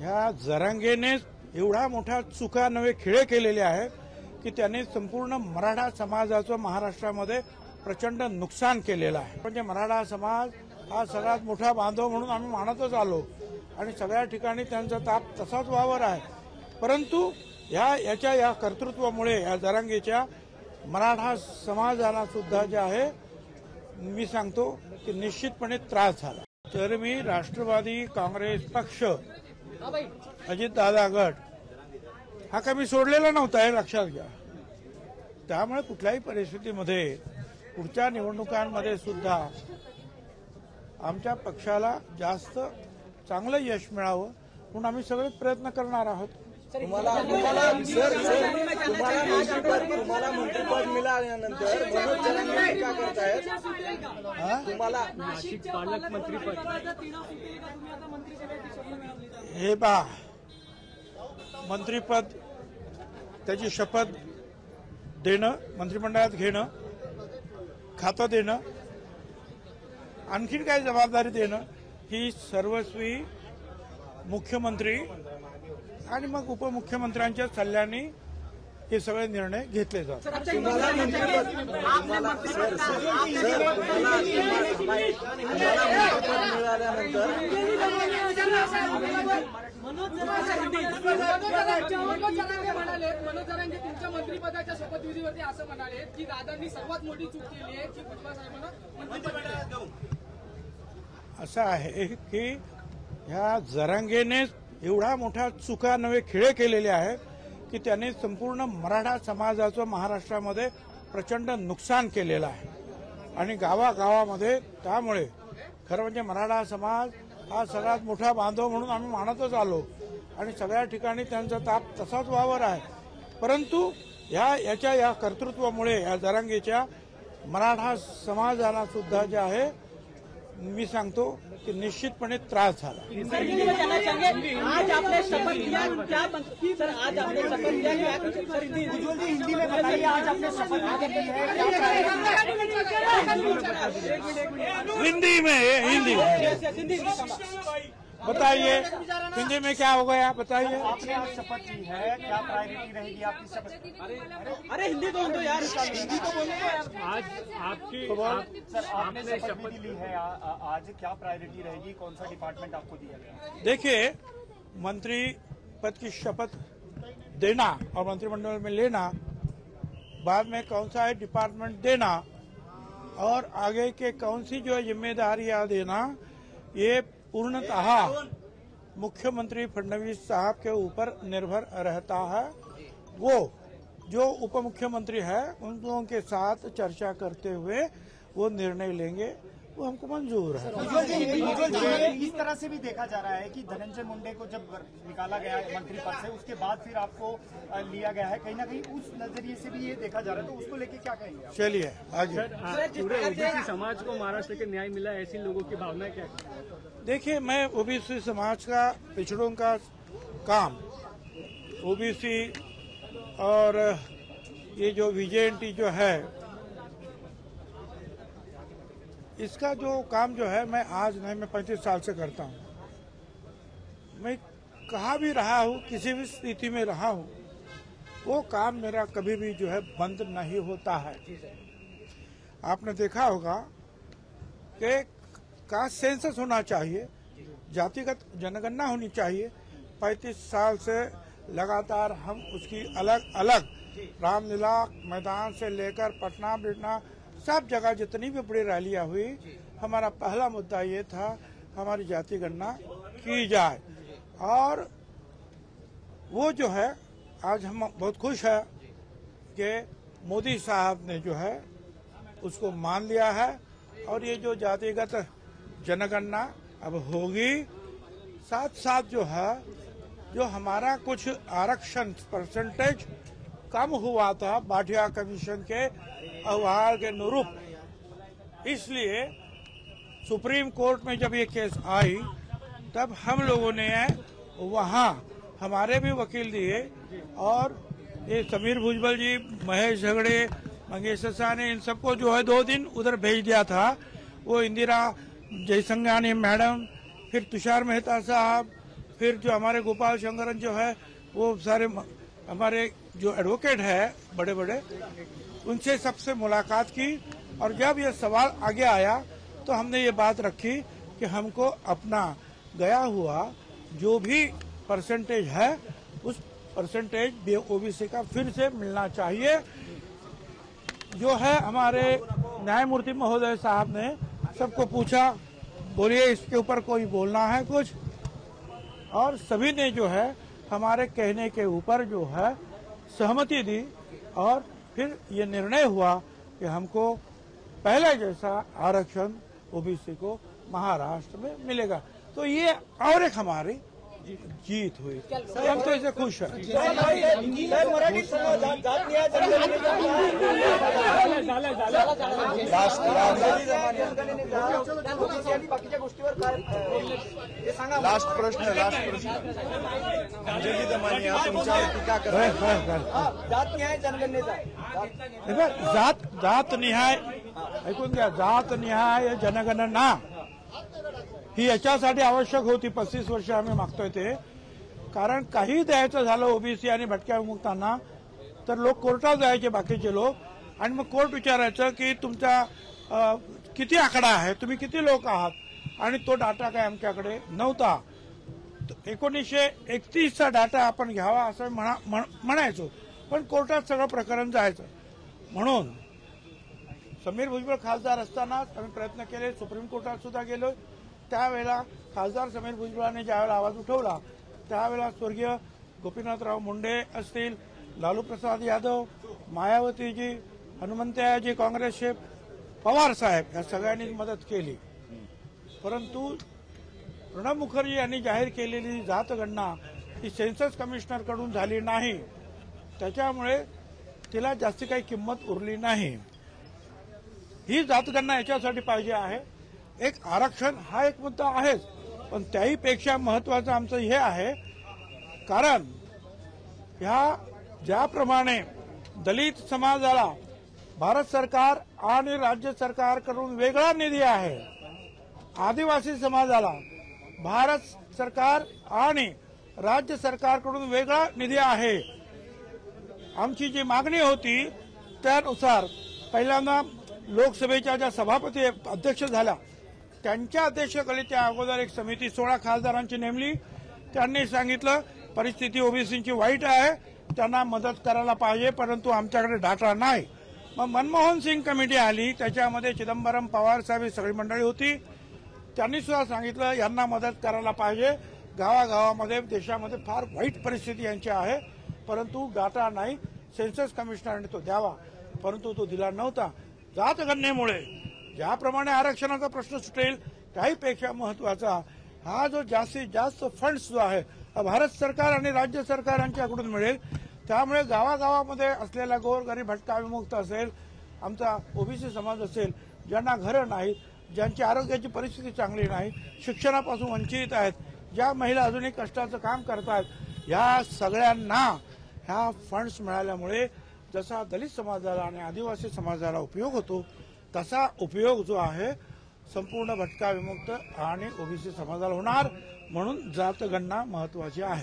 ह्या जरांगेने एवढा मोठा चुका नवे खेळ केलेले आहे की त्याने संपूर्ण मराठा समाजाचं महाराष्ट्रामध्ये प्रचंड नुकसान केलेलं आहे। म्हणजे मराठा समाज हा सगळ्यात मोठा बांधव म्हणून आम्ही मानतच आलो आणि सगळ्या ठिकाणी त्यांचा ताप तसाच वावर आहे। परंतु या कर्तृत्वामुळे या जरांगेच्या मराठा समाजाला सुद्धा जे आहे मी सांगतो की निश्चितपणे त्रास झाला। तर मी राष्ट्रवादी काँग्रेस पक्ष अजितदादा गट हा कमी सोडलेला नव्हता हे लक्षात घ्या। त्यामुळे कुठल्याही परिस्थितीमध्ये पुढच्या निवडणुकांमध्ये सुद्धा आमच्या पक्षाला जास्त चांगलं यश मिळावं म्हणून आम्ही सगळे प्रयत्न करणार आहोत। तुम्हाला मंत्रिपद मिळाल्यानंतर मनोज जरांगे काय करतायत? तुम्हाला नाशिक पालक मंत्रिपद हे पहा, मंत्रिपद त्याची शपथ देणं, मंत्रिमंडळात घेणं, खातं देणं, आणखीन काय जबाबदारी देणं ही सर्वस्वी मुख्यमंत्री आणि मग उपमुख्यमंत्र्यांच्या सल्ल्याने हे सगळे निर्णय घेतले जातात। मनोज जरांगे तुमच्या मंत्रिपदाच्या शपथविधीवरती असं म्हणाले की दादांनी सर्वात मोठी चूक केली आहे की भुजबळ साहेबांना मंत्रिपद देऊ। असं आहे की ह्या जरांगेने एवढा मोठा चुका नवे खेळ केलेले आहे की त्याने संपूर्ण मराठा समाजाचं महाराष्ट्रामध्ये प्रचंड नुकसान केलेलं आहे आणि गावागावामध्ये त्यामुळे खरं म्हणजे मराठा समाज हा सगळ्यात मोठा बांधव म्हणून आम्ही मानतच आलो आणि सगळ्या ठिकाणी त्यांचा ताप तसाच वावर आहे। परंतु या कर्तृत्वामुळे या जरांगेच्या मराठा समाजाला सुद्धा जे आहे मी सांगतो कि निश्चितपणे त्रास झाला। आज आपने शपथ लिया, सर आज आपने शपथ लिया, हिंदी में बताइए आज आपने शपथ ली है, हिंदी में बताइए हिंदी में क्या हो गया बताइए। आपने आज शपथ ली है, क्या प्रायोरिटी रहेगी आपकी शपथ? अरे हिंदी तो बोलो यार, हिंदी तो बोलो। आज आपकी सर आपने शपथ ली है, आज क्या प्रायोरिटी रहेगी, कौन सा डिपार्टमेंट आपको दिया गया? देखिए, मंत्री पद की शपथ देना और मंत्रिमंडल में लेना, बाद में कौन सा है डिपार्टमेंट देना और आगे के कौन सी जो जिम्मेदारियां देना, ये पूर्णतः मुख्यमंत्री फडणवीस साहब के ऊपर निर्भर रहता है। वो जो उप मुख्यमंत्री है उन लोगों के साथ चर्चा करते हुए वो निर्णय लेंगे, वो हमको मंजूर है। इस तरह से भी देखा जा रहा है कि धनंजय मुंडे को जब निकाला गया है मंत्री पद से, उसके बाद फिर आपको लिया गया है, कहीं ना कहीं उस नजरिए से भी ये देखा जा रहा है, तो उसको लेके क्या कहेंगे? चलिए आगे। पूरे ओबीसी समाज को महाराष्ट्र के न्याय मिला, ऐसी लोगों की भावना क्या है? देखिए, मैं ओबीसी समाज का, पिछड़ों का काम, ओबीसी और ये जो विजेएनटी जो है इसका जो काम जो है मैं आज नहीं, मैं 35 साल से करता हूँ। मैं कहाँ भी रहा हूँ, किसी भी स्थिति में रहा हूँ, वो काम मेरा कभी भी जो है बंद नहीं होता है। आपने देखा होगा कि कास्ट सेंसस होना चाहिए, जातिगत जनगणना होनी चाहिए। 35 साल से लगातार हम उसकी अलग अलग रामलीला मैदान से लेकर पटना बिटना सब जगह जितनी भी बड़ी रैलियां हुई, हमारा पहला मुद्दा ये था हमारी जाति गणना की जाए। और वो जो है आज हम बहुत खुश है कि मोदी साहब ने जो है उसको मान लिया है और ये जो जातिगत जनगणना अब होगी, साथ साथ जो है जो हमारा कुछ आरक्षण परसेंटेज कम हुआ था भाटिया कमीशन के अहवाल के अनुरूप, इसलिए सुप्रीम कोर्ट में जब ये केस आई तब हम लोगों ने वहाँ हमारे भी वकील दिए और ये समीर भुजबल जी, महेश झगड़े, मंगेश ने इन सबको जो है 2 दिन उधर भेज दिया था। वो इंदिरा जयसंघानी मैडम, फिर तुषार मेहता साहब, फिर जो हमारे गोपाल शंकरन जो है वो सारे हमारे जो एडवोकेट है बड़े बड़े, उनसे सबसे मुलाकात की। और जब ये सवाल आगे आया तो हमने ये बात रखी कि हमको अपना गया हुआ जो भी परसेंटेज है उस परसेंटेज ओबीसी का फिर से मिलना चाहिए। जो है हमारे न्यायमूर्ति महोदय साहब ने सबको पूछा, बोलिए इसके ऊपर कोई बोलना है कुछ, और सभी ने जो है हमारे कहने के ऊपर जो है सहमति दी। और फिर ये निर्णय हुआ कि हमको पहले जैसा आरक्षण ओबीसी को महाराष्ट्र में मिलेगा। तो ये और एक हमारी जीत हुई, तो हम तो इसे खुश हैं। मराठी समाज जात न्याय बाकीच्या गोष्टीवर काय हे सांगा। लास्ट प्रश्न अंजली दमानिया तुमच्यावर टीका करतात, जात न्याय जनगणनेचा जात निहाय ऐकून घ्या, जात निहाय जनगणना ही याच्यासाठी आवश्यक होती। 35 वर्ष आम्ही मागतोय ते, कारण काही द्यायचं झालं ओबीसी आणि भटक्या विमुक्तांना तर लोक कोर्टात जायचे बाकीचे लोक, आणि मग कोर्ट विचारायचं की तुमचा किती आकडा आहे, तुम्ही किती लोक आहात, आणि तो डाटा काय आमच्याकडे नव्हता। 1931चा डाटा आपण घ्यावा असं म्हणायचो, पण कोर्टात सगळं प्रकरण जायचं। म्हणून समीर भुजबळ खासदार असताना आम्ही प्रयत्न केले, सुप्रीम कोर्टात सुद्धा गेलो। त्यावेळेला खासदार समीर भुजबळांनी ज्यावेळेला आवाज उठवला त्यावेळेला स्वर्गीय गोपीनाथराव मुंडे असतील, लालू प्रसाद यादव, मायावतीजी, हनुमंतयाजी काँग्रेसचे, पवार साहेब या सगळ्यांनी मदत केली। परंतु प्रणब मुखर्जी यांनी जाहीर केलेली जातगणना ही सेन्सस कमिशनरकडून झाली नाही, त्याच्यामुळे तिला जास्ती काही किंमत उरली नाही। ही जातगणना याच्यासाठी पाहिजे आहे, एक आरक्षण हा एक मुद्दा आहेच, पण त्याहीपेक्षा महत्वाचं आमचं हे आहे, कारण ह्या ज्याप्रमाणे दलित समाजाला भारत सरकार आणि राज्य सरकारकडून वेगळा निधी आहे, आदिवासी समाजाला भारत सरकार आणि राज्य सरकारकडून वेगळा निधी आहे। आमची जी मागणी होती त्यानुसार पहिल्यांदा लोकसभेच्या ज्या सभापती अध्यक्ष झाल्या त्यांच्या अध्यक्षतेखाली त्या अगोदर एक समिती 16 खासदारांची नेमली। त्यांनी सांगितलं परिस्थिती ओबीसीची वाईट आहे, त्यांना मदत करायला पाहिजे, परंतु आमच्याकडे डाटा नाही। मग मनमोहन सिंग कमिटी आली, त्याच्यामध्ये चिदंबरम, पवार साहेब ही सगळी मंडळी होती। त्यांनी सुद्धा सांगितलं यांना मदत करायला पाहिजे, गावागावामध्ये देशामध्ये फार वाईट परिस्थिती यांची आहे, परंतु डाटा नाही, सेन्सस कमिशनरने तो द्यावा, परंतु तो दिला नव्हता। जातगणनेमुळे ज्याप्रमाणे आरक्षणाचा प्रश्न सुटेल त्याहीपेक्षा महत्वाचा हा जो जास्तीत जास्त फंड्स जो आहे भारत सरकार आणि राज्य सरकारांच्याकडून मिळेल, त्यामुळे गावागावामध्ये असलेला गोरगरीब भटका विमुक्त असेल, आमचा ओबीसी समाज असेल, ज्यांना घरं नाहीत, ज्यांची आरोग्याची परिस्थिती चांगली नाही, शिक्षणापासून वंचित आहेत, ज्या महिला अजूनही कष्टाचं काम करतात, या सगळ्यांना ह्या फंड्स मिळाल्यामुळे जसा दलित समाजाला आणि आदिवासी समाजाला उपयोग होतो तसा उपयोग जो आहे संपूर्ण भटका विमुक्त आणि ओबीसी समाजाला होणार। म्हणून जातगणना महत्वाची आहे।